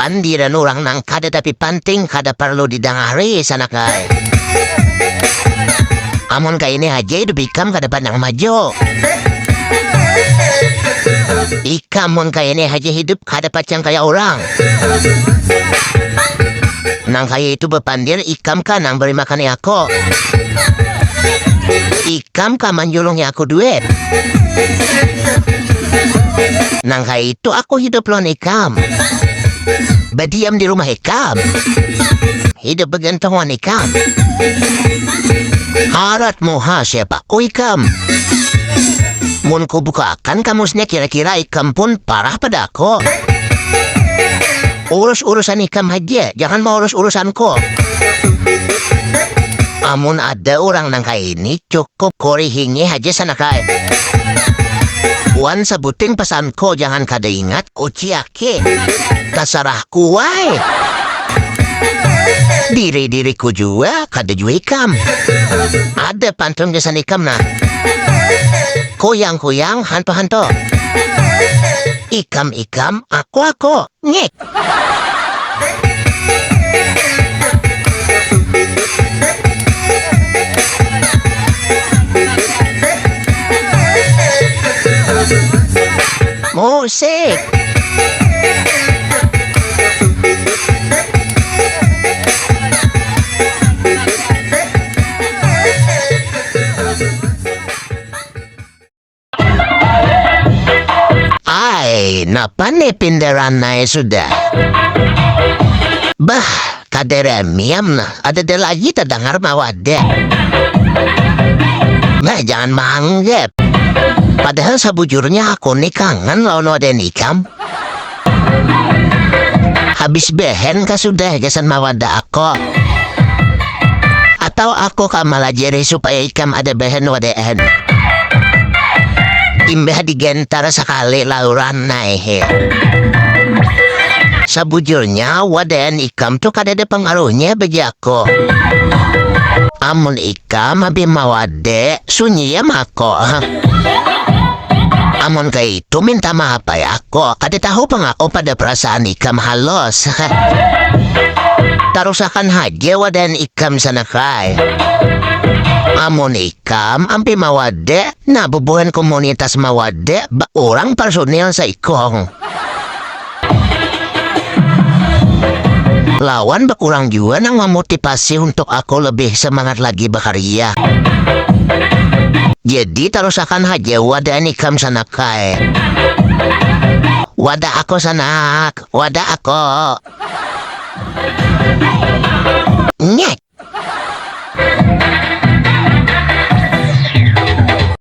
pandiran orang nang kada tapi penting kada perlu didengari sana kay. Amun kay ini aja hidup ikam kada pandang maju. Ikam mun kay ini aja hidup kada pacang kaya orang. Nang kaya itu berpandir ikam ka nang beri makan aku. Ikam ka manjulung aku duit. Nang kaya itu aku hidup lon ikam. Berdiam di rumah ikam. Hidup bergantungan ikam. Harat moha siapa? O ikam. Mun ku bukakan kamusnya kira-kira ikam pun parah pada aku. Urus-urusan ikam aja, jangan mau urus-urusanku. Amun ada orang nang kaya ini cukup korihingi aja sana kaya. Wan sebuting pesanku jangan kada ingat uciake. Terserah kuai. Diri-diriku juga kada juga ikam. Ada pantun kesan ikam nah. Kuyang-kuyang hantu-hantu. Ikam-ikam aku. Ngek. Musik. Ay, napanipindaran na sudah. Bah, kaderemiam na. Ada lagi terdengar mawade. Nah, jangan manggap. Padahal sebujurnya aku nih kangen lawan waden ikam. Habis behen ka sudah gasan mawada aku. Atau aku kamalajari supaya ikam ada behen waden. Imbah digentar sekali lauran naik. Sebujurnya waden ikam tuh kada ada pengaruhnya bagi aku. Amun ikam habis mawade sunyi ya mako. Amun kaya itu minta maaf ya aku. Kada tahu pengako pada perasaan ikam halos. Tarusakan haja waden ikam sana kay. Amun ikam ampi mawade na bubuhan komunitas mawade ba orang personil sa ikong. Lawan bakurang juga nang memotivasi untuk aku lebih semangat lagi berkarya. Jadi tarusakan haja wadah ikam sana kay. Wadah aku sanak, wadah aku.